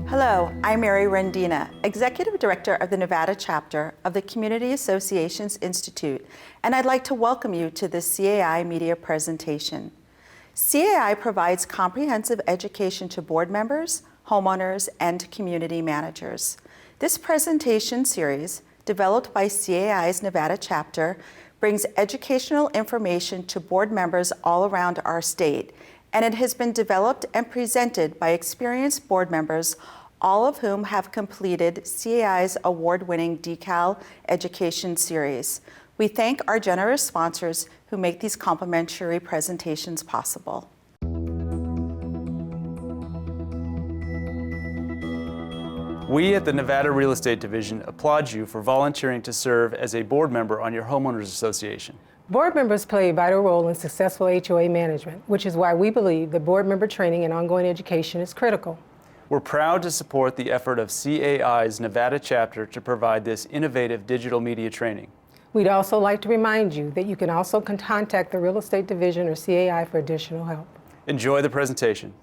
Hello, I'm Mary Rendina, Executive Director of the Nevada chapter of the Community Associations Institute, and I'd like to welcome you to this CAI media presentation. CAI provides comprehensive education to board members, homeowners, and community managers. This presentation series, developed by CAI's Nevada chapter, brings educational information to board members all around our state, and it has been developed and presented by experienced board members, all of whom have completed CAI's award-winning decal education series. We thank our generous sponsors who make these complimentary presentations possible. We at the Nevada Real Estate Division applaud you for volunteering to serve as a board member on your homeowners association. Board members play a vital role in successful HOA management, which is why we believe that board member training and ongoing education is critical. We're proud to support the effort of CAI's Nevada chapter to provide this innovative digital media training. We'd also like to remind you that you can also contact the Real Estate Division or CAI for additional help. Enjoy the presentation.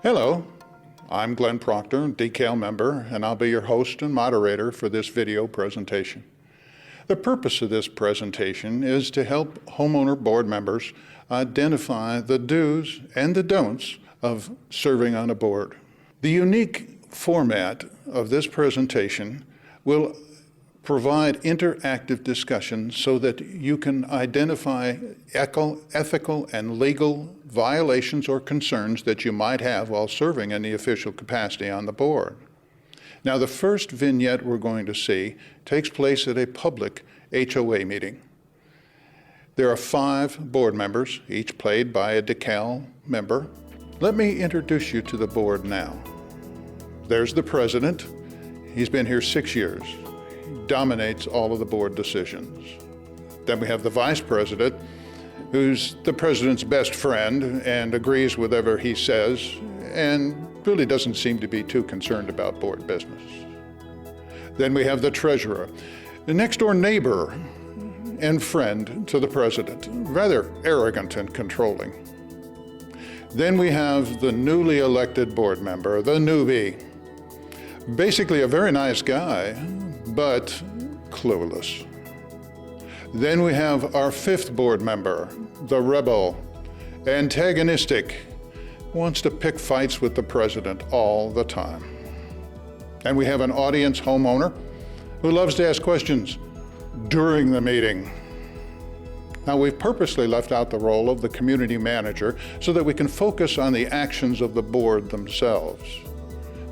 Hello, I'm Glenn Proctor, decal member, and I'll be your host and moderator for this video presentation. The purpose of this presentation is to help homeowner board members identify the do's and the don'ts of serving on a board. The unique format of this presentation will provide interactive discussion so that you can identify ethical and legal violations or concerns that you might have while serving in the official capacity on the board. Now, the first vignette we're going to see takes place at a public HOA meeting. There are 5 board members, each played by a decal member. Let me introduce you to the board now. There's the president. He's been here 6 years. He dominates all of the board decisions. Then we have the vice president, who's the president's best friend and agrees with whatever he says, and really doesn't seem to be too concerned about board business. Then we have the treasurer, the next door neighbor and friend to the president, rather arrogant and controlling. Then we have the newly elected board member, the newbie. Basically a very nice guy, but clueless. Then we have our 5th board member, the rebel, antagonistic, wants to pick fights with the president all the time. And we have an audience homeowner who loves to ask questions during the meeting. Now, we've purposely left out the role of the community manager so that we can focus on the actions of the board themselves.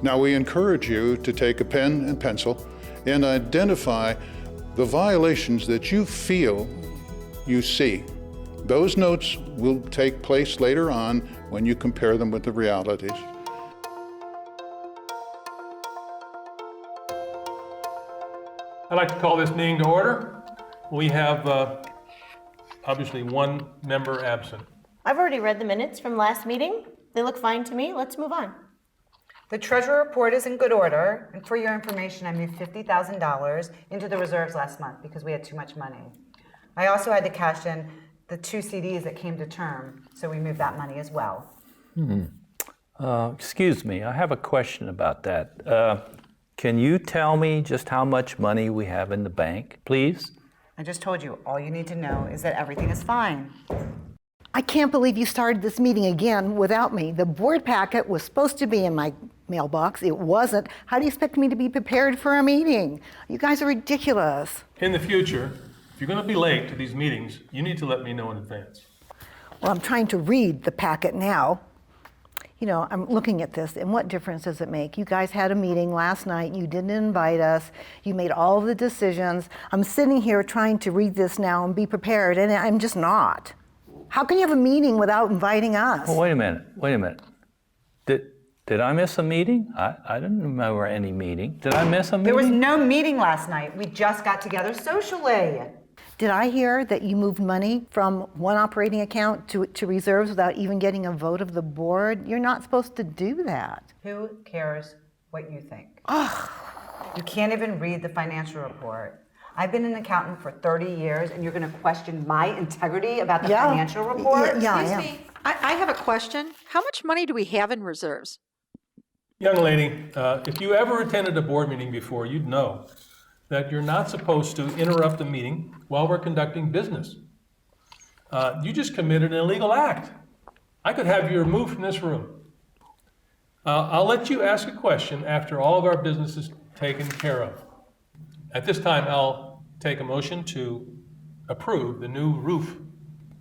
Now, we encourage you to take a pen and pencil and identify the violations that you feel you see. Those notes will take place later on when you compare them with the realities. I'd like to call this meeting to order. We have obviously 1 member absent. I've already read the minutes from last meeting. They look fine to me. Let's move on. The treasurer report is in good order, and for your information, I moved $50,000 into the reserves last month because we had too much money. I also had to cash in the 2 CDs that came to term, so we moved that money as well. Excuse me, I have a question about that. Can you tell me just how much money we have in the bank, please? I just told you, all you need to know is that everything is fine. I can't believe you started this meeting again without me. The board packet was supposed to be in my mailbox. It wasn't. How do you expect me to be prepared for a meeting? You guys are ridiculous. In the future, if you're going to be late to these meetings, you need to let me know in advance. Well, I'm trying to read the packet now. You know, I'm looking at this, and what difference does it make? You guys had a meeting last night. You didn't invite us. You made all of the decisions. I'm sitting here trying to read this now and be prepared, and I'm just not. How can you have a meeting without inviting us? Well, wait a minute. Did I miss a meeting? I didn't remember any meeting. Did I miss a meeting? There was no meeting last night. We just got together socially. Did I hear that you moved money from one operating account to reserves without even getting a vote of the board? You're not supposed to do that. Who cares what you think? Ugh. You can't even read the financial report. I've been an accountant for 30 years, and you're going to question my integrity about the Yeah. financial report? Yeah, I am. Excuse me, I have a question. How much money do we have in reserves? Young lady, if you ever attended a board meeting before, you'd know that you're not supposed to interrupt a meeting while we're conducting business. You just committed an illegal act. I could have you removed from this room. I'll let you ask a question after all of our business is taken care of. At this time, I'll take a motion to approve the new roof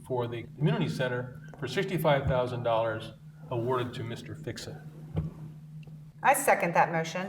for the community center for $65,000 awarded to Mr. Fix-It. I second that motion.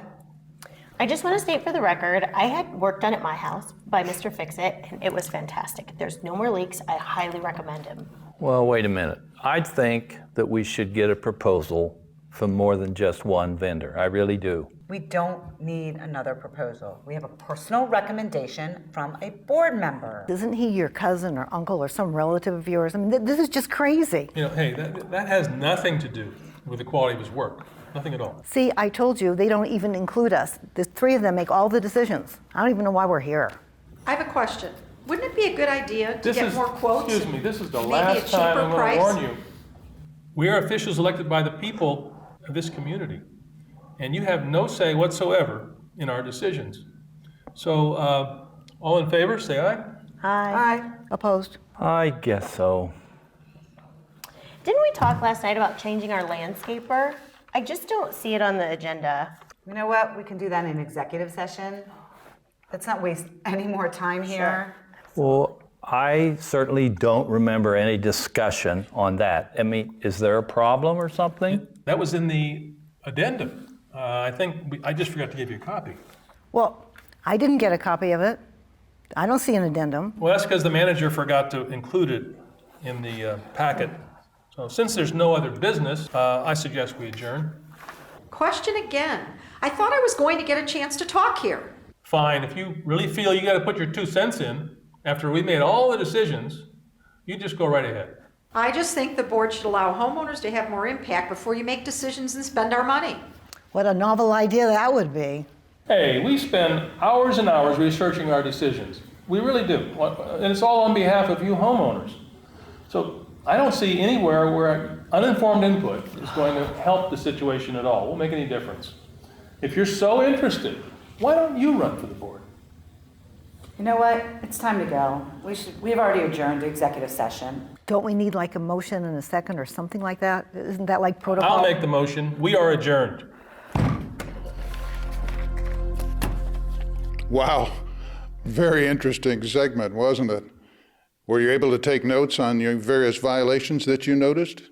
I just want to state for the record, I had work done at my house by Mr. Fix-It, and it was fantastic. If there's no more leaks, I highly recommend him. Well, wait a minute. I think that we should get a proposal from more than just one vendor. I really do. We don't need another proposal. We have a personal recommendation from a board member. Isn't he your cousin or uncle or some relative of yours? I mean, this is just crazy. You know, hey, that has nothing to do with the quality of his work. Nothing at all. See, I told you, they don't even include us. The three of them make all the decisions. I don't even know why we're here. I have a question. Wouldn't it be a good idea to get more quotes? Excuse me, this is the Maybe last a time cheaper I'm going price? to warn you. We are officials elected by the people of this community, and you have no say whatsoever in our decisions. So, all in favor, say aye. Aye. Opposed? I guess so. Didn't we talk last night about changing our landscaper? I just don't see it on the agenda. You know what? We can do that in executive session. Let's not waste any more time here. Well, I certainly don't remember any discussion on that. I mean, is there a problem or something? That was in the addendum. I think I just forgot to give you a copy. Well, I didn't get a copy of it. I don't see an addendum. Well, that's because the manager forgot to include it in the packet. So since there's no other business, I suggest we adjourn. Question again. I thought I was going to get a chance to talk here. Fine, if you really feel you got to put your 2 cents in after we made all the decisions, you just go right ahead. I just think the board should allow homeowners to have more impact before you make decisions and spend our money. What a novel idea that would be. Hey, we spend hours and hours researching our decisions. We really do. And it's all on behalf of you homeowners. So I don't see anywhere where uninformed input is going to help the situation at all. Won't make any difference. If you're so interested, why don't you run for the board? You know what? It's time to go. We've already adjourned to executive session. Don't we need like a motion and a second or something like that? Isn't that like protocol? I'll make the motion. We are adjourned. Wow, very interesting segment, wasn't it? Were you able to take notes on your various violations that you noticed?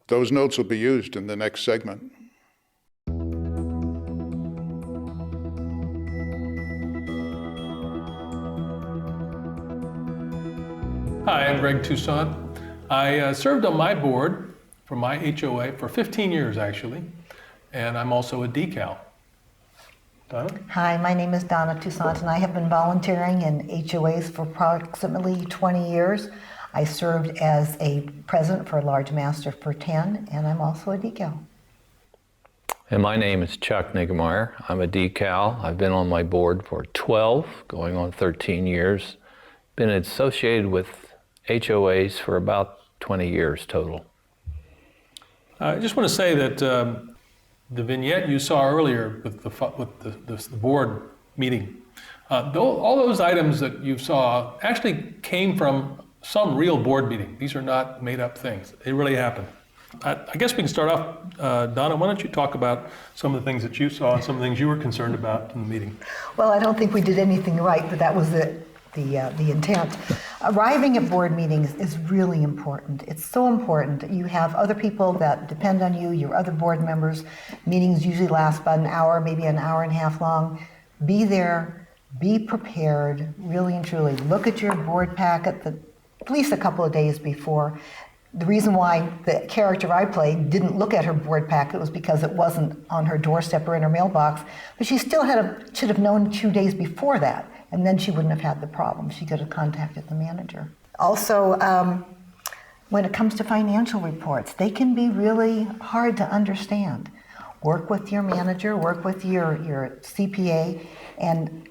Those notes will be used in the next segment. Hi, I'm Greg Toussaint. I served on my board for my HOA for 15 years, actually, and I'm also a decal. Donna? Hi, my name is Donna Toussaint, and I have been volunteering in HOAs for approximately 20 years. I served as a president for a large master for 10, and I'm also a decal. And my name is Chuck Niggemeyer. I'm a decal. I've been on my board for 12, going on 13 years. Been associated with HOAs for about 20 years total. I just want to say that the vignette you saw earlier with the board meeting, all those items that you saw actually came from some real board meeting. These are not made up things. They really happened. I guess we can start off, Donna, why don't you talk about some of the things that you saw and some of the things you were concerned about in the meeting? Well, I don't think we did anything right, but that was the intent. Arriving at board meetings is really important. It's so important. You have other people that depend on you, your other board members. Meetings usually last about an hour, maybe an hour and a half long. Be there, be prepared, really and truly. Look at your board packet at least a couple of days before. The reason why the character I played didn't look at her board packet was because it wasn't on her doorstep or in her mailbox, but she still should have known 2 days before that, and then she wouldn't have had the problem. She could have contacted the manager. Also, when it comes to financial reports, they can be really hard to understand. Work with your manager, work with your CPA, and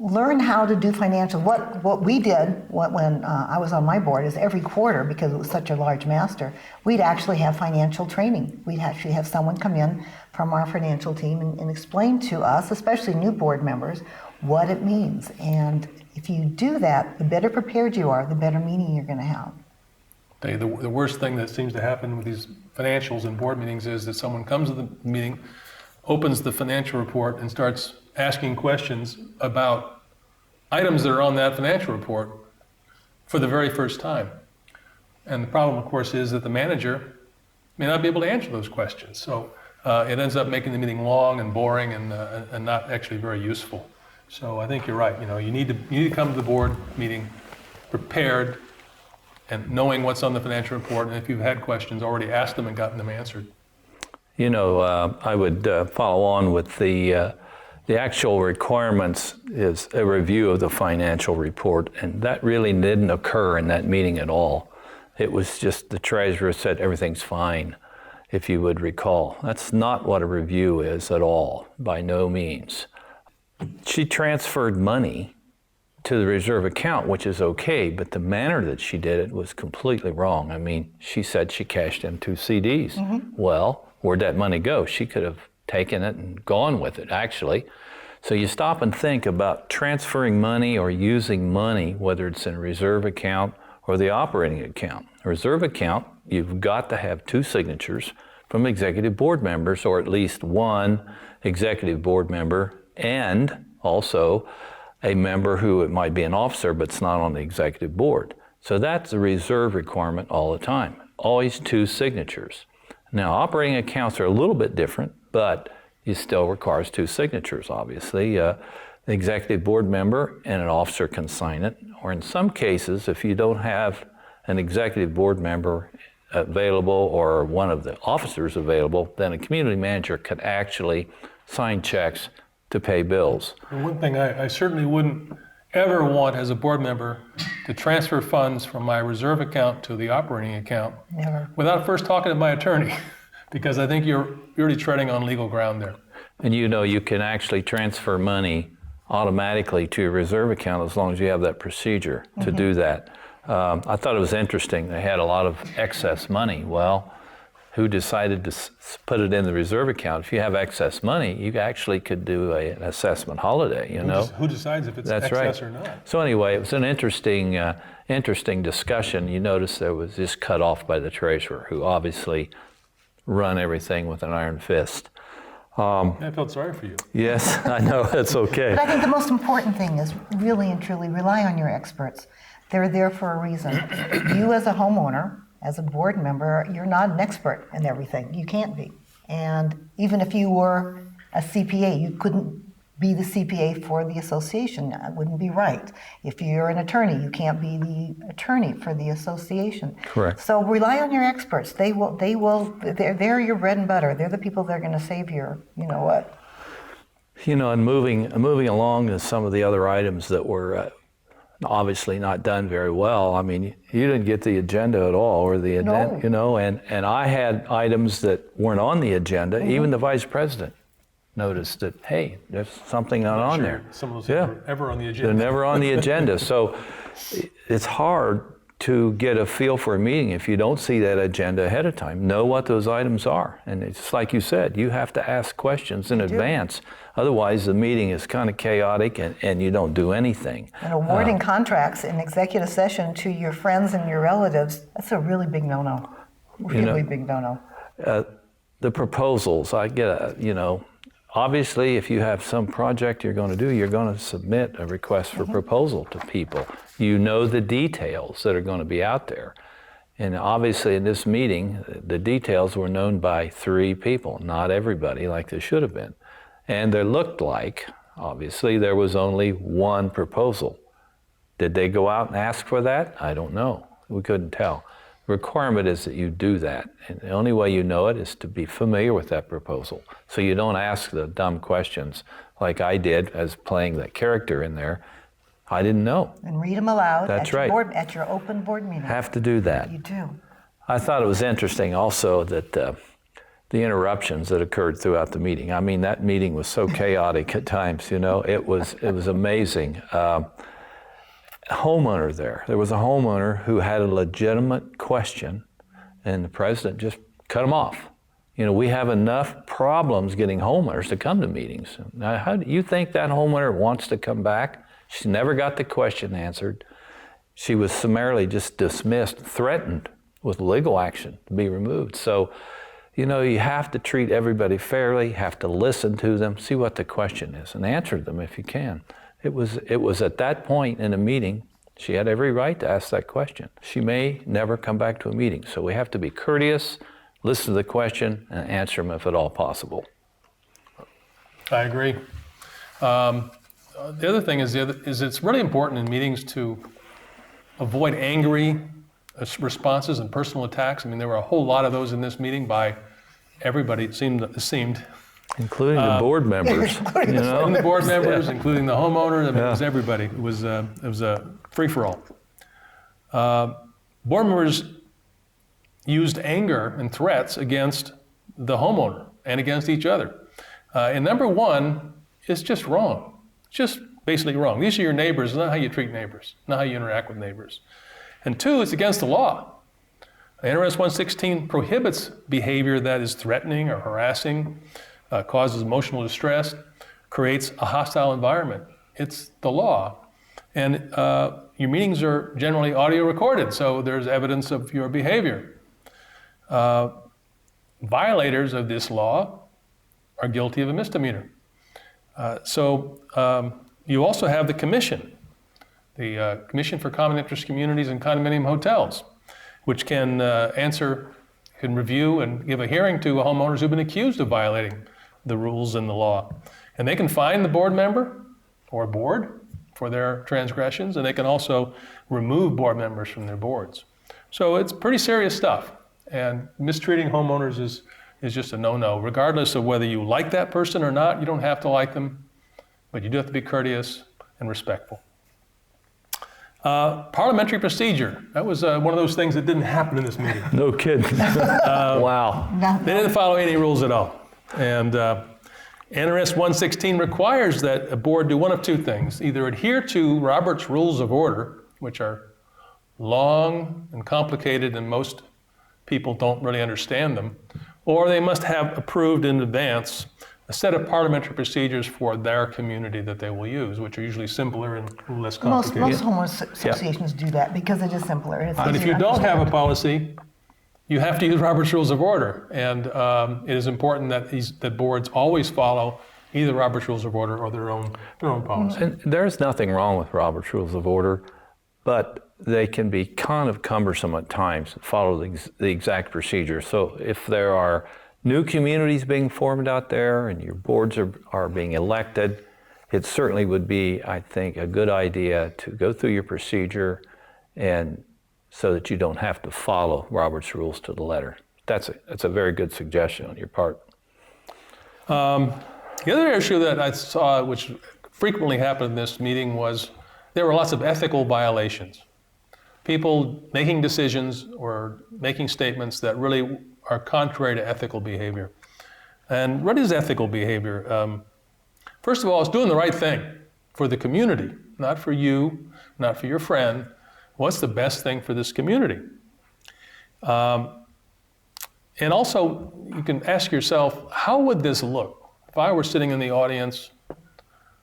learn how to do financial. What we did when I was on my board is every quarter, because it was such a large master, we'd actually have financial training. We'd actually have someone come in from our financial team and explain to us, especially new board members, what it means. And if you do that, the better prepared you are, the better meeting you're going to have. The worst thing that seems to happen with these financials and board meetings is that someone comes to the meeting, opens the financial report, and starts asking questions about items that are on that financial report for the very first time. And the problem, of course, is that the manager may not be able to answer those questions. So it ends up making the meeting long and boring and not actually very useful. So I think you're right. You need to come to the board meeting prepared and knowing what's on the financial report, and if you've had questions, already asked them and gotten them answered. I would follow on with the actual requirements is a review of the financial report, and that really didn't occur in that meeting at all. It was just the treasurer said everything's fine, if you would recall. That's not what a review is at all, by no means. She transferred money to the reserve account, which is okay, but the manner that she did it was completely wrong. I mean, she said she cashed in 2 CDs. Well, where'd that money go? She could have taken it and gone with it, actually. So you stop and think about transferring money or using money, whether it's in a reserve account or the operating account. A reserve account, you've got to have 2 signatures from executive board members, or at least 1 executive board member, and also a member who it might be an officer, but it's not on the executive board. So that's a reserve requirement all the time. Always 2 signatures. Now, operating accounts are a little bit different, but it still requires 2 signatures, obviously. The executive board member and an officer can sign it, or in some cases, if you don't have an executive board member available or one of the officers available, then a community manager could actually sign checks to pay bills. And one thing I certainly wouldn't ever want as a board member to transfer funds from my reserve account to the operating account without first talking to my attorney, because I think you're already treading on legal ground there. And you can actually transfer money automatically to your reserve account as long as you have that procedure to do that. I thought it was interesting. They had a lot of excess money. Well, who decided to put it in the reserve account? If you have excess money, you actually could do an assessment holiday, Who decides if it's excess or not? So anyway, it was an interesting discussion. You notice there was just cut off by the treasurer, who obviously run everything with an iron fist. I felt sorry for you. Yes, I know, that's okay. But I think the most important thing is really and truly rely on your experts. They're there for a reason. You as a homeowner, as a board member, you're not an expert in everything. You can't be. And even if you were a CPA, you couldn't be the CPA for the association. That wouldn't be right. If you're an attorney, you can't be the attorney for the association. Correct. So rely on your experts. They're your bread and butter. They're the people that are going to save your, what. And moving along to some of the other items that were obviously not done very well. I mean, you didn't get the agenda at all, or the and I had items that weren't on the agenda. Even the vice president noticed that, hey, there's something not on there. Some of those are ever on the agenda. They're never on the agenda. So it's hard to get a feel for a meeting if you don't see that agenda ahead of time. Know what those items are. And it's like you said, you have to ask questions in advance. Otherwise, the meeting is kind of chaotic and you don't do anything. And awarding contracts in executive session to your friends and your relatives, that's a really big no-no. Really big no-no. The proposals, I get, obviously, if you have some project you're going to do, you're going to submit a request for proposal to people. You know the details that are going to be out there. And obviously in this meeting, the details were known by 3 people, not everybody like they should have been. And there looked like, obviously, there was only 1 proposal. Did they go out and ask for that? I don't know. We couldn't tell. The requirement is that you do that. And the only way you know it is to be familiar with that proposal. So you don't ask the dumb questions like I did as playing that character in there. I didn't know. And read them aloud. That's at your open board meeting. Have to do that. You do. I thought it was interesting also that the interruptions that occurred throughout the meeting. I mean, that meeting was so chaotic at times, you know, it was amazing. Homeowner there was a homeowner who had a legitimate question, and the president just cut him off. You know, we have enough problems getting homeowners to come to meetings. Now, how do you think that homeowner wants to come back? She never got the question answered. She was summarily just dismissed, threatened with legal action to be removed. So, you know, you have to treat everybody fairly, have to listen to them, see what the question is, and answer them if you can. It was at that point in a meeting, she had every right to ask that question. She may never come back to a meeting, so we have to be courteous, listen to the question, and answer them if at all possible. I agree. The other thing is it's really important in meetings to avoid angry responses and personal attacks. I mean, there were a whole lot of those in this meeting by everybody, it seemed. Including the board members. Including the board members, including the homeowner. I mean, it was everybody. It was a free-for-all. Board members used anger and threats against the homeowner and against each other. And number one, it's just wrong. It's just basically wrong. These are your neighbors. It's not how you treat neighbors, not how you interact with neighbors. And two, it's against the law. NRS 116 prohibits behavior that is threatening or harassing, causes emotional distress, creates a hostile environment. It's the law. And your meetings are generally audio recorded, so there's evidence of your behavior. Violators of this law are guilty of a misdemeanor. You also have the commission, the Commission for Common Interest Communities and Condominium Hotels, which can review and give a hearing to homeowners who've been accused of violating the rules and the law. And they can fine the board member or board for their transgressions, and they can also remove board members from their boards. So it's pretty serious stuff. And mistreating homeowners is just a no-no. Regardless of whether you like that person or not, you don't have to like them, but you do have to be courteous and respectful. Parliamentary procedure. That was one of those things that didn't happen in this meeting. No kidding. Wow. They didn't follow any rules at all. And NRS 116 requires that a board do one of two things: either adhere to Robert's Rules of Order, which are long and complicated and most people don't really understand them, or they must have approved in advance a set of parliamentary procedures for their community that they will use, which are usually simpler and less complicated. Most homeowners associations do that because it is simpler. It's But if you don't have a policy, you have to use Robert's Rules of Order. And it is important that boards always follow either Robert's Rules of Order or their own policy. And there's nothing wrong with Robert's Rules of Order, but they can be kind of cumbersome at times, follow the exact procedure. So if there are new communities being formed out there and your boards are being elected, it certainly would be, I think, a good idea to go through your procedure and so that you don't have to follow Robert's rules to the letter. That's a very good suggestion on your part. The other issue that I saw, which frequently happened in this meeting, was there were lots of ethical violations. People making decisions or making statements that really are contrary to ethical behavior. And what is ethical behavior? First of all, it's doing the right thing for the community, not for you, not for your friend. What's the best thing for this community? And also, you can ask yourself, how would this look? If I were sitting in the audience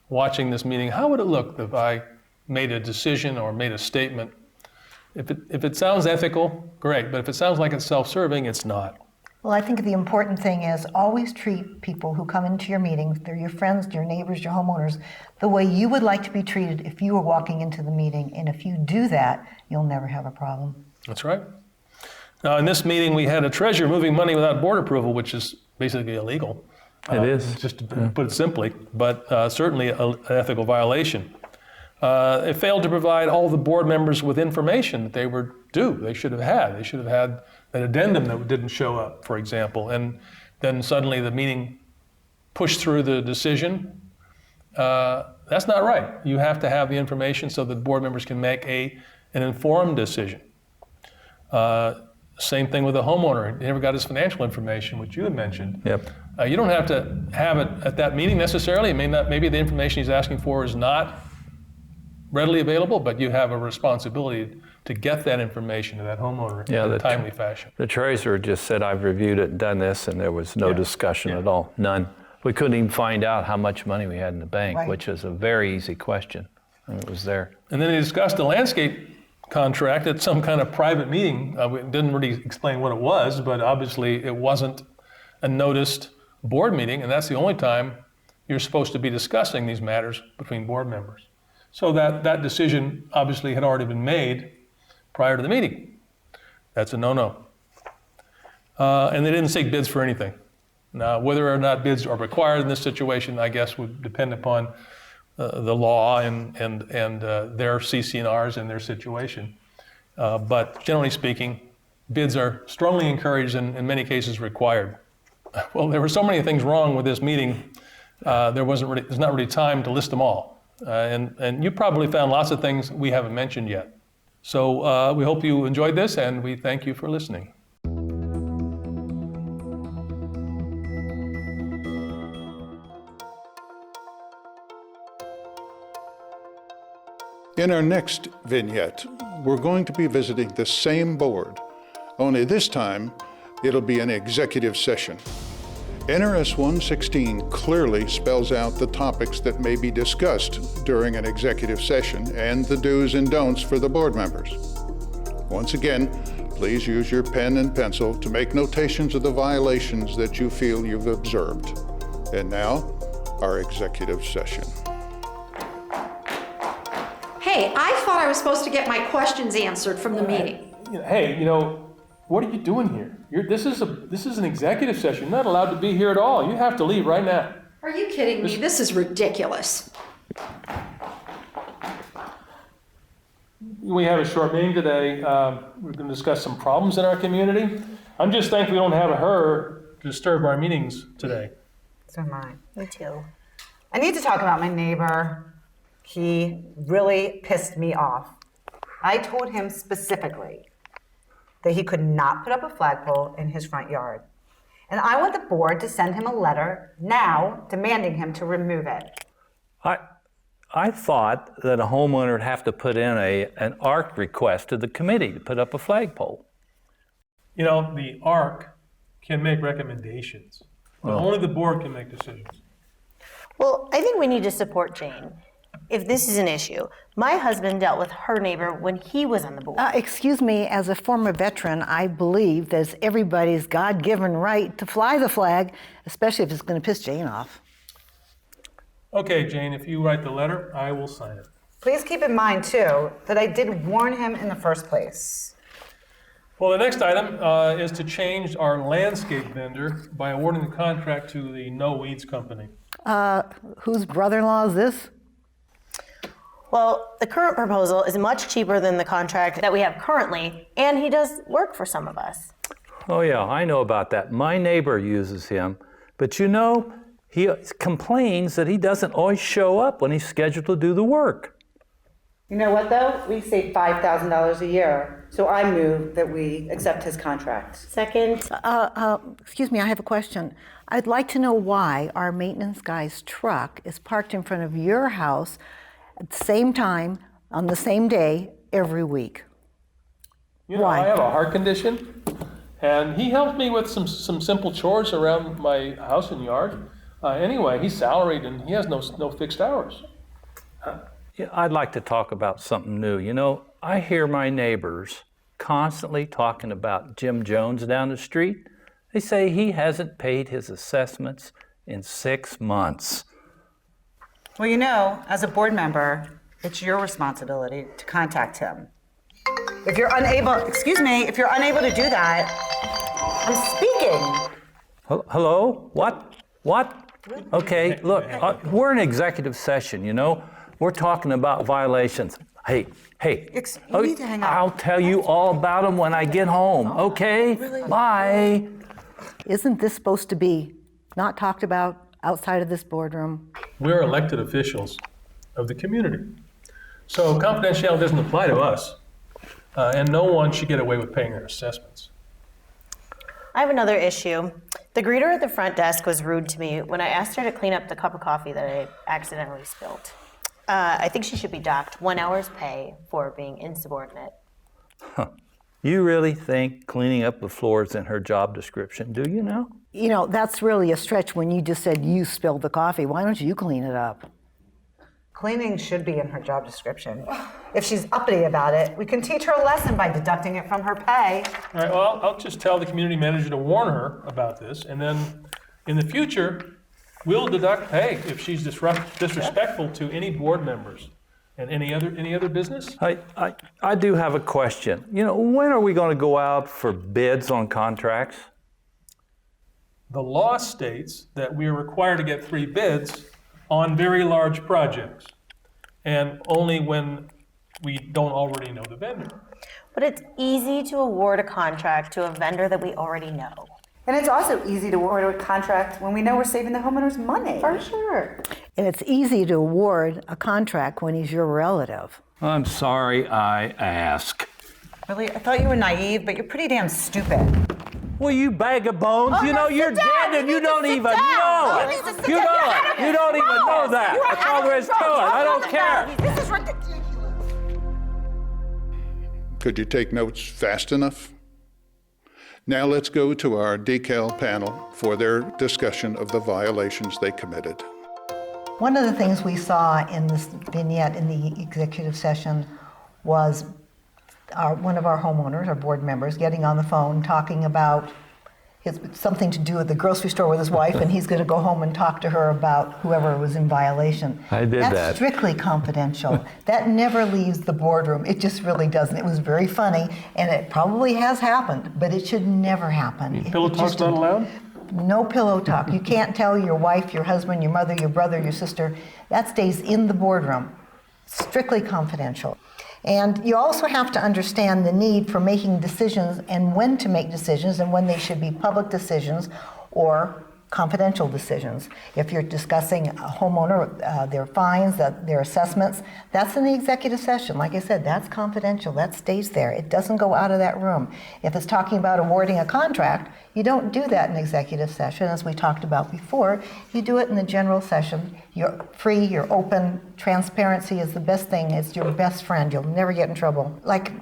watching this meeting, how would it look if I made a decision or made a statement? If it sounds ethical, great, but if it sounds like it's self-serving, it's not. Well, I think the important thing is always treat people who come into your meetings, they're your friends, your neighbors, your homeowners, the way you would like to be treated if you were walking into the meeting. And if you do that, you'll never have a problem. That's right. Now, in this meeting, we had a treasurer moving money without board approval, which is basically illegal. It is. Just to put it simply, but certainly an ethical violation. It failed to provide all the board members with information that they were due. They should have had. They should have had an addendum that didn't show up, for example, and then suddenly the meeting pushed through the decision. That's not right. You have to have the information so that board members can make an informed decision. Same thing with a homeowner. He never got his financial information, which you had mentioned. Yep. You don't have to have it at that meeting necessarily. It may not, maybe the information he's asking for is not readily available, but you have a responsibility to get that information to that homeowner in a timely fashion. The treasurer just said, I've reviewed it and done this, and there was no discussion at all, none. We couldn't even find out how much money we had in the bank, which is a very easy question, and it was there. And then he discussed the landscape contract at some kind of private meeting. We didn't really explain what it was, but obviously it wasn't a noticed board meeting, and that's the only time you're supposed to be discussing these matters between board members. So that decision obviously had already been made prior to the meeting. That's a no-no. And they didn't seek bids for anything. Now, whether or not bids are required in this situation, I guess would depend upon the law and their CC&Rs and their situation. But generally speaking, bids are strongly encouraged and in many cases required. Well, there were so many things wrong with this meeting, there's not really time to list them all. And you probably found lots of things we haven't mentioned yet. So we hope you enjoyed this, and we thank you for listening. In our next vignette, we're going to be visiting the same board, only this time it'll be an executive session. NRS 116 clearly spells out the topics that may be discussed during an executive session and the do's and don'ts for the board members. Once again, please use your pen and pencil to make notations of the violations that you feel you've observed. And now, our executive session. Hey, I thought I was supposed to get my questions answered from the meeting. Hey, what are you doing here? This is an executive session. You're not allowed to be here at all. You have to leave right now. Are you kidding me? This is ridiculous. We have a short meeting today. We're going to discuss some problems in our community. I'm just thankful we don't have her to disturb our meetings today. So am I. Me too. I need to talk about my neighbor. He really pissed me off. I told him specifically that he could not put up a flagpole in his front yard. And I want the board to send him a letter now demanding him to remove it. I thought that a homeowner would have to put in an ARC request to the committee to put up a flagpole. The ARC can make recommendations, but only the board can make decisions. Well, I think we need to support Jane. If this is an issue, my husband dealt with her neighbor when he was on the board. Excuse me, as a former veteran, I believe that it's everybody's God-given right to fly the flag, especially if it's going to piss Jane off. Okay, Jane, if you write the letter, I will sign it. Please keep in mind, too, that I did warn him in the first place. Well, the next item is to change our landscape vendor by awarding the contract to the No Weeds Company. Whose brother-in-law is this? Well, the current proposal is much cheaper than the contract that we have currently, and he does work for some of us. Oh yeah, I know about that. My neighbor uses him, but he complains that he doesn't always show up when he's scheduled to do the work. You know what, though? We save $5,000 a year, so I move that we accept his contract. Second. Excuse me, I have a question. I'd like to know why our maintenance guy's truck is parked in front of your house at the same time, on the same day, every week. Why? I have a heart condition, and he helps me with some simple chores around my house and yard. Anyway, he's salaried and he has no fixed hours. I'd like to talk about something new. I hear my neighbors constantly talking about Jim Jones down the street. They say he hasn't paid his assessments in 6 months. Well, as a board member, it's your responsibility to contact him. If you're unable to do that, I'm speaking. Hello? What? Okay, look, we're in executive session, We're talking about violations. Hey, You need to hang up. I'll tell you all about them when I get home, okay? Really? Bye. Isn't this supposed to be not talked about outside of this boardroom? We're elected officials of the community. So confidentiality doesn't apply to us, and no one should get away with paying their assessments. I have another issue. The greeter at the front desk was rude to me when I asked her to clean up the cup of coffee that I accidentally spilled. I think she should be docked 1 hour's pay for being insubordinate. You really think cleaning up the floor is in her job description, do you now? You know, that's really a stretch when you just said you spilled the coffee. Why don't you clean it up? Cleaning should be in her job description. If she's uppity about it, we can teach her a lesson by deducting it from her pay. All right, well, I'll just tell the community manager to warn her about this, and then in the future, we'll deduct pay if she's disrespectful to any board members. And any other business? I do have a question. You know, when are we going to go out for bids on contracts? The law states that we are required to get 3 bids on very large projects, and only when we don't already know the vendor. But it's easy to award a contract to a vendor that we already know. And it's also easy to award a contract when we know we're saving the homeowners money. For sure. And it's easy to award a contract when he's your relative. I'm sorry I ask. Really? I thought you were naive, but you're pretty damn stupid. Well, you bag of bones, you know you're dead and you don't even know it. You know it. You don't even know that. That's all there is to it. I don't care. This is ridiculous. Could you take notes fast enough? Now let's go to our decal panel for their discussion of the violations they committed. One of the things we saw in this vignette in the executive session was one of our homeowners, our board members, getting on the phone talking about something to do with the grocery store with his wife, and he's going to go home and talk to her about whoever was in violation. I did that. That's strictly confidential. That never leaves the boardroom. It just really doesn't. It was very funny, and it probably has happened, but it should never happen. Pillow talk's not allowed? No pillow talk. You can't tell your wife, your husband, your mother, your brother, your sister. That stays in the boardroom. Strictly confidential. And you also have to understand the need for making decisions and when to make decisions and when they should be public decisions or confidential decisions. If you're discussing a homeowner, their fines, their assessments, that's in the executive session. Like I said, that's confidential. That stays there. It doesn't go out of that room. If it's talking about awarding a contract, you don't do that in executive session, as we talked about before. You do it in the general session. You're free, you're open. Transparency is the best thing. It's your best friend. You'll never get in trouble. Like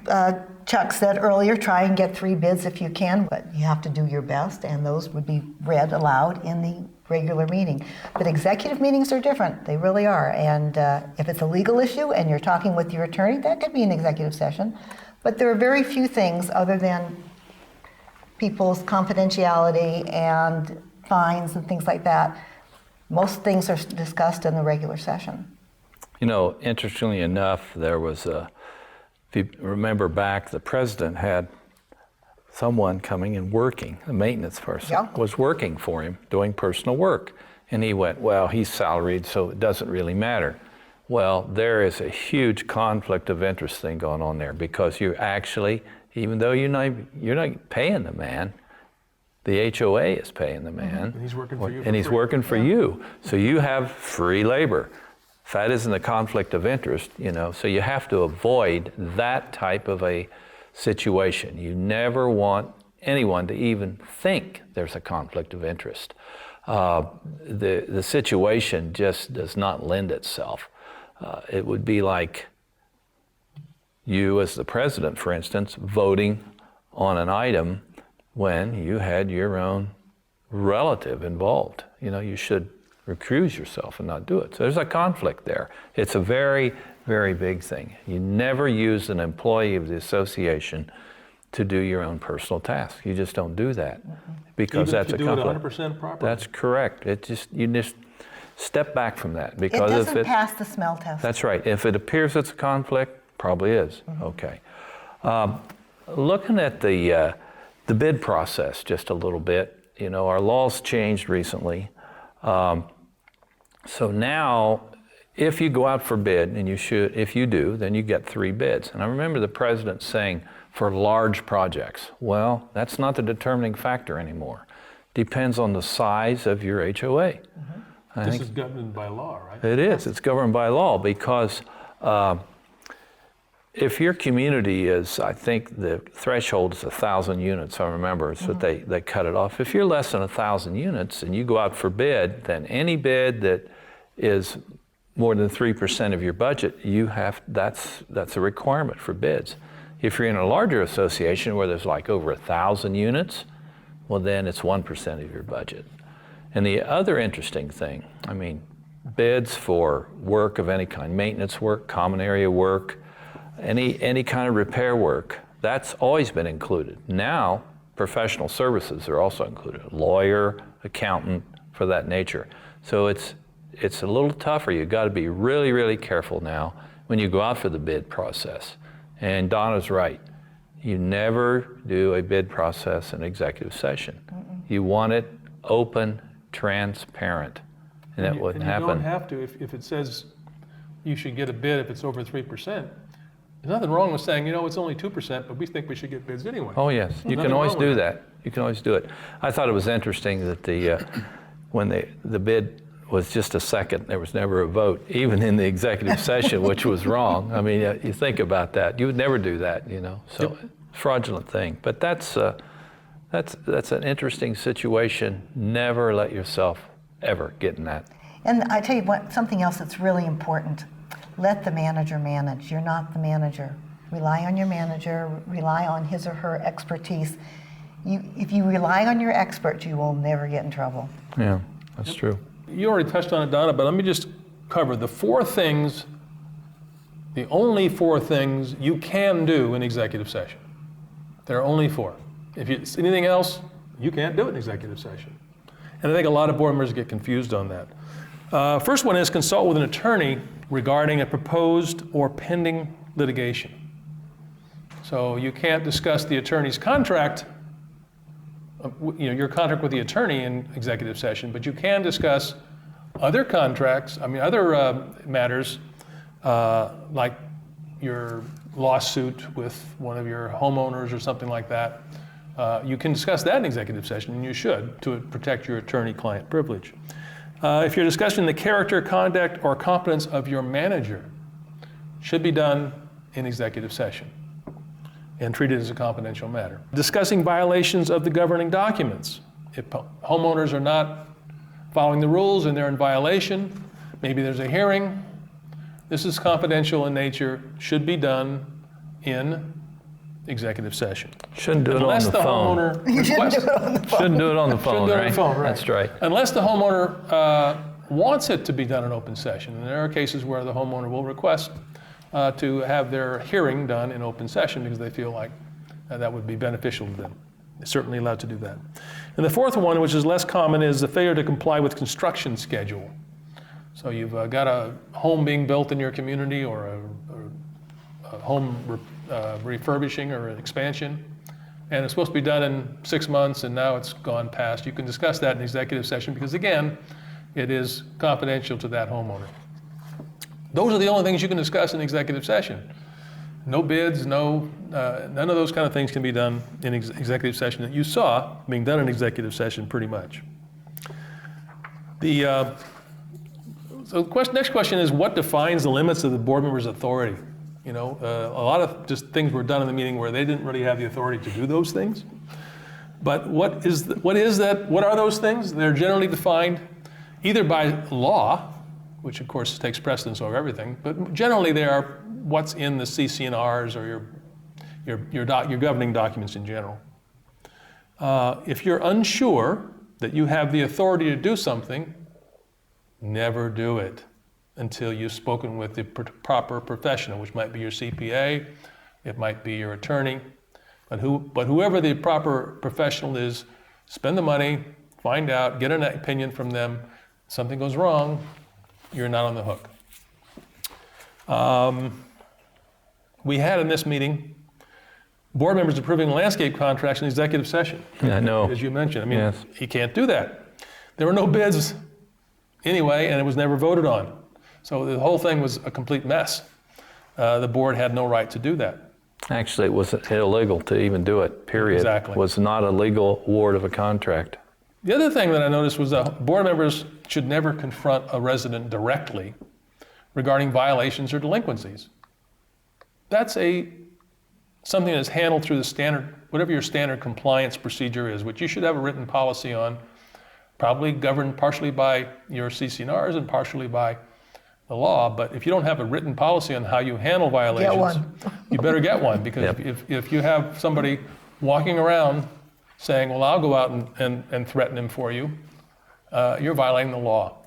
Chuck said earlier, try and get 3 bids if you can, but you have to do your best, and those would be read aloud in the regular meeting. But executive meetings are different. They really are. And if it's a legal issue and you're talking with your attorney, that could be an executive session. But there are very few things other than people's confidentiality and fines and things like that. Most things are discussed in the regular session. You know, interestingly enough, there was a, if you remember back, the president had someone coming and working, a maintenance person, was working for him, doing personal work. And he went, well, he's salaried, so it doesn't really matter. Well, there is a huge conflict of interest thing going on there, because you actually, even though you're not paying the man, the HOA is paying the man. And he's working for you. And he's working for you. So you have free labor. If that isn't a conflict of interest, you know, so you have to avoid that type of a situation. You never want anyone to even think there's a conflict of interest. The situation just does not lend itself. It would be like you as the president, for instance, voting on an item when you had your own relative involved. You know, you should recuse yourself and not do it. So there's a conflict there. It's a very, very big thing. You never use an employee of the association to do your own personal task. You just don't do that, because that's a conflict. Even if you do it 100% properly. That's correct. You just step back from that, because it doesn't pass the smell test. That's right. If it appears it's a conflict, probably is. Okay. Looking at the bid process just a little bit, you know, our laws changed recently. So now, if you go out for bid, and you should, if you do, then you get 3 bids. And I remember the president saying, for large projects, well, that's not the determining factor anymore. Depends on the size of your HOA. This is governed by law, right? It is. It's governed by law, because If your community is, I think the threshold is 1,000 units, I remember, so they cut it off. If you're less than 1,000 units and you go out for bid, then any bid that is more than 3% of your budget, that's a requirement for bids. If you're in a larger association where there's like over 1,000 units, well then it's 1% of your budget. And the other interesting thing, I mean, bids for work of any kind, maintenance work, common area work, any kind of repair work, that's always been included. Now, professional services are also included, lawyer, accountant, for that nature. So it's a little tougher. You've got to be really, really careful now when you go out for the bid process. And Donna's right. You never do a bid process in executive session. You want it open, transparent, and that wouldn't happen. You don't have to. If it says you should get a bid if it's over 3%, there's nothing wrong with saying, it's only 2%, but we think we should get bids anyway. Oh yes, you can always do that. You can always do it. I thought it was interesting that when the bid was just a second, there was never a vote, even in the executive session, which was wrong. I mean, you think about that. You would never do that, So fraudulent thing. But that's an interesting situation. Never let yourself ever get in that. And I tell you what, something else that's really important. Let the manager manage. You're not the manager. Rely on your manager, rely on his or her expertise. If you rely on your experts, you will never get in trouble. Yeah, that's true. You already touched on it, Donna, but let me just cover the only four things you can do in executive session. There are only four. If it's anything else, you can't do it in executive session. And I think a lot of board members get confused on that. First one is consult with an attorney regarding a proposed or pending litigation. So you can't discuss the attorney's contract, your contract with the attorney in executive session, but you can discuss other contracts, other matters like your lawsuit with one of your homeowners or something like that. You can discuss that in executive session, and you should, to protect your attorney-client privilege. If you're discussing the character, conduct, or competence of your manager, should be done in executive session and treated as a confidential matter. Discussing violations of the governing documents. If homeowners are not following the rules and they're in violation, maybe there's a hearing, this is confidential in nature, should be done in executive session. Shouldn't do it on the phone. Shouldn't do it on the phone, right? That's right. Unless the homeowner wants it to be done in open session. And there are cases where the homeowner will request to have their hearing done in open session because they feel like that would be beneficial to them. They're certainly allowed to do that. And the fourth one, which is less common, is the failure to comply with construction schedule. So you've got a home being built in your community or a home refurbishing or an expansion, and it's supposed to be done in 6 months and now it's gone past. You can discuss that in executive session because, again, it is confidential to that homeowner. Those are the only things you can discuss in executive session. No bids, none of those kind of things can be done in executive session that you saw being done in executive session pretty much. So the next question is, what defines the limits of the board member's authority? A lot of just things were done in the meeting where they didn't really have the authority to do those things. But what are those things? They're generally defined either by law, which of course takes precedence over everything, but generally they are what's in the CC&Rs or your governing documents in general. If you're unsure that you have the authority to do something, never do it until you've spoken with the proper professional, which might be your CPA, it might be your attorney, but whoever the proper professional is, spend the money, find out, get an opinion from them. If something goes wrong, you're not on the hook. We had in this meeting board members approving landscape contracts in executive session. Yeah, I know. As you mentioned, yes. You can't do that. There were no bids anyway, and it was never voted on. So the whole thing was a complete mess. The board had no right to do that. Actually, it was illegal to even do it, period. Exactly. It was not a legal award of a contract. The other thing that I noticed was that board members should never confront a resident directly regarding violations or delinquencies. that's something that's handled through the standard, whatever your standard compliance procedure is, which you should have a written policy on, probably governed partially by your CC&Rs and partially by the law. But if you don't have a written policy on how you handle violations, you better get one, because if you have somebody walking around saying, well, I'll go out and threaten him for you, you're violating the law.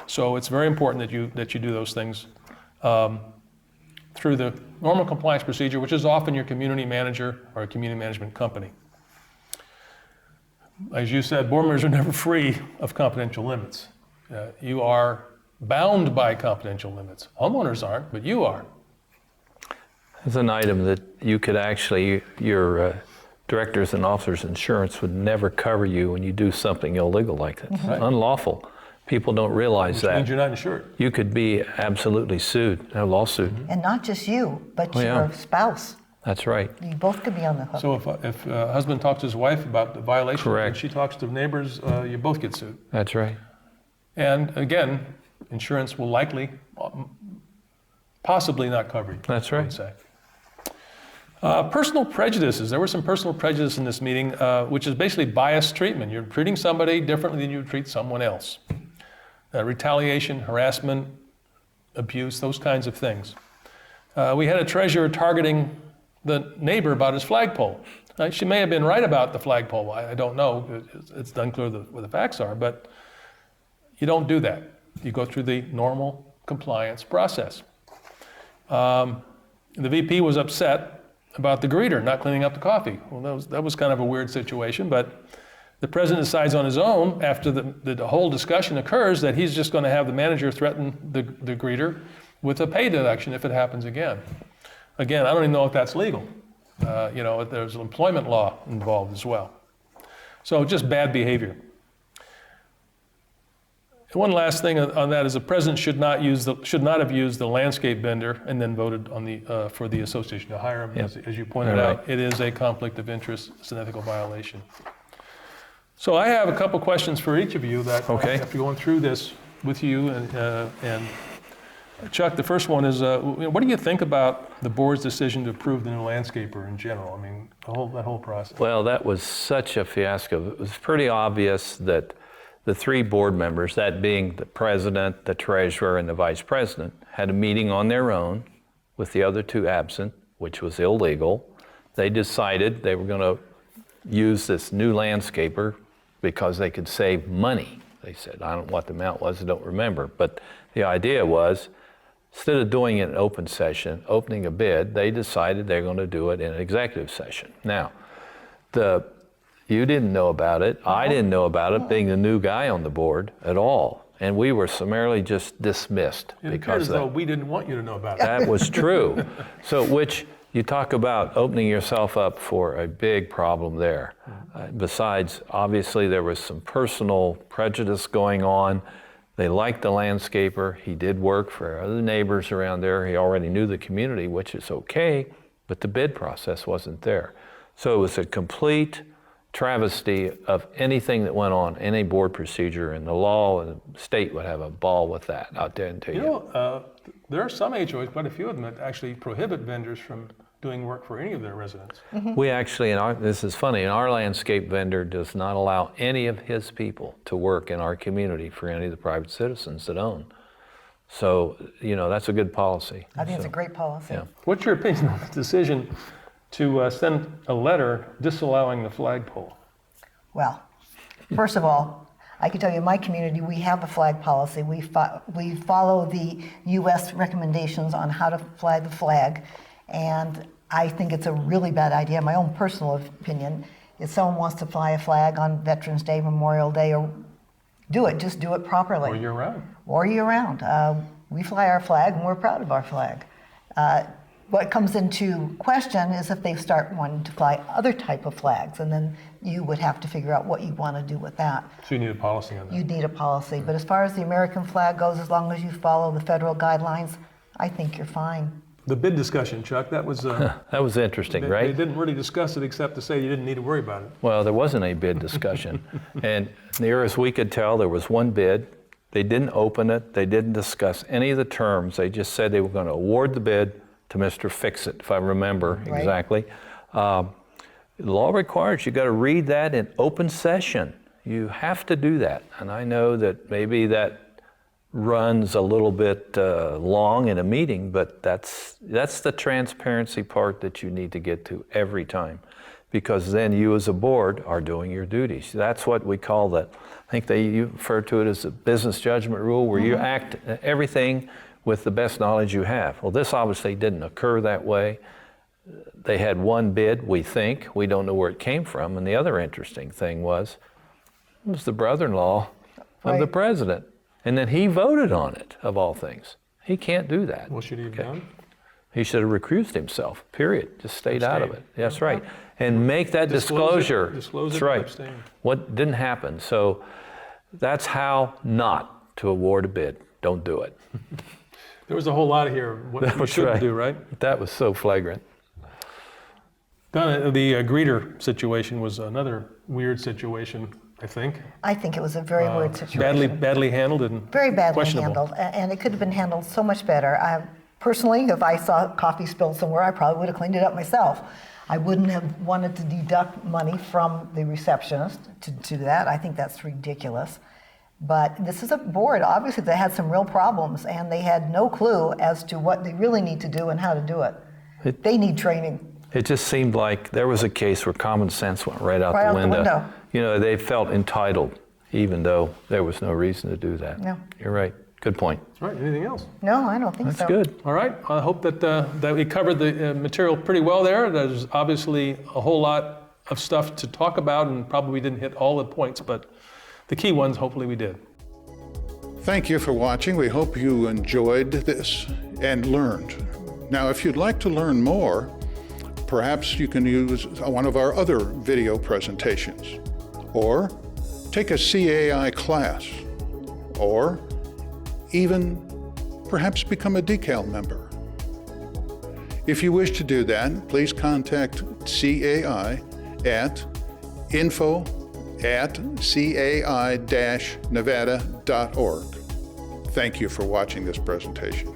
So it's very important that you do those things through the normal compliance procedure, which is often your community manager or a community management company. As you said, board members are never free of confidential limits. You are bound by confidential limits. Homeowners aren't, but you are. It's an item that you could actually, your directors and officers insurance would never cover you when you do something illegal like that. Right. Unlawful. People don't realize Which that. means you're not insured. You could be absolutely sued, a lawsuit. And not just you, but Oh, yeah. your spouse. That's right. You both could be on the hook. So if a husband talks to his wife about the violation, Correct. and she talks to neighbors, you both get sued. That's right. And again, insurance will likely, possibly not cover you. That's I right. would say. Personal prejudices. There was some personal prejudice in this meeting, which is basically biased treatment. You're treating somebody differently than you would treat someone else. Retaliation, harassment, abuse, those kinds of things. We had a treasurer targeting the neighbor about his flagpole. She may have been right about the flagpole. I don't know. It's unclear what the facts are, but you don't do that. You go through the normal compliance process. The VP was upset about the greeter not cleaning up the coffee. Well, that was kind of a weird situation, but the president decides on his own, after the whole discussion occurs, that he's just going to have the manager threaten the greeter with a pay deduction if it happens again. Again, I don't even know if that's legal. There's employment law involved as well. So just bad behavior. One last thing on that is the president should not have used the landscape vendor and then voted on for the association to hire him. Yep. As you pointed Right. out, it is a conflict of interest. It's an ethical violation. So I have a couple questions for each of you that Okay. after going through this with you and Chuck, the first one is, what do you think about the board's decision to approve the new landscaper in general? I mean, that whole process. Well, that was such a fiasco. It was pretty obvious that the three board members, that being the president, the treasurer, and the vice president, had a meeting on their own with the other two absent, which was illegal. They decided they were going to use this new landscaper because they could save money. They said, I don't know what the amount was, I don't remember. But the idea was, instead of doing it in open session, opening a bid, they decided they're going to do it in an executive session. Now, you didn't know about it. I didn't know about it, being the new guy on the board at all. And we were summarily just dismissed It appeared because as though we didn't want you to know about it. that was true. So, which you talk about opening yourself up for a big problem there. Besides, obviously, there was some personal prejudice going on. They liked the landscaper. He did work for other neighbors around there. He already knew the community, which is okay, but the bid process wasn't there. So it was a complete travesty of anything that went on, any board procedure, and the law and the state would have a ball with that out there until There are some HOAs, quite a few of them, that actually prohibit vendors from doing work for any of their residents. We actually, this is funny, our landscape vendor does not allow any of his people to work in our community for any of the private citizens that own. So, that's a good policy. I think it's a great policy. Yeah. What's your opinion on the decision to send a letter disallowing the flagpole? Well, first of all, I can tell you in my community, we have a flag policy. We follow the U.S. recommendations on how to fly the flag. And I think it's a really bad idea, my own personal opinion. If someone wants to fly a flag on Veterans Day, Memorial Day, or just do it properly. Or year-round. Or year-round. We fly our flag and we're proud of our flag. What comes into question is if they start wanting to fly other type of flags, and then you would have to figure out what you want to do with that. So you need a policy on that. You'd need a policy. But as far as the American flag goes, as long as you follow the federal guidelines, I think you're fine. The bid discussion, Chuck, that was... that was interesting, they right? didn't really discuss it except to say you didn't need to worry about it. Well, there wasn't a bid discussion. And near as we could tell, there was one bid. They didn't open it. They didn't discuss any of the terms. They just said they were going to award the bid to Mr. Fix-It, if I remember exactly. The law requires you got to read that in open session. You have to do that. And I know that maybe that runs a little bit long in a meeting, but that's the transparency part that you need to get to every time, because then you as a board are doing your duties. That's what we call that. I think you refer to it as a business judgment rule, where you act everything with the best knowledge you have. Well, this obviously didn't occur that way. They had one bid, we think. We don't know where it came from. And the other interesting thing was, it was the brother-in-law of the president. And then he voted on it, of all things. He can't do that. What should he have done? He should have recused himself, period. Just stayed out of it. That's right. And make that disclosure. Disclose it. That's right. Abstain. What didn't happen. So that's how not to award a bid. Don't do it. There was a whole lot here of what you shouldn't do, right? That was so flagrant. Donna, the greeter situation was another weird situation, I think. I think it was a very weird situation. Badly handled and Very badly questionable. handled, and it could have been handled so much better. Personally, if I saw coffee spilled somewhere, I probably would have cleaned it up myself. I wouldn't have wanted to deduct money from the receptionist to do that. I think that's ridiculous. But this is a board, obviously, that had some real problems, and they had no clue as to what they really need to do and how to do it. They need training. It just seemed like there was a case where common sense went right out the window. You know, they felt entitled, even though there was no reason to do that. No. You're right. Good point. All right, anything else? No, I don't think so. That's good. All right, I hope that we covered the material pretty well there. There's obviously a whole lot of stuff to talk about, and probably we didn't hit all the points, but the key ones, hopefully we did. Thank you for watching. We hope you enjoyed this and learned. Now, if you'd like to learn more, perhaps you can use one of our other video presentations, or take a CAI class, or even perhaps become a decal member. If you wish to do that, please contact CAI at info@cai-nevada.org. Thank you for watching this presentation.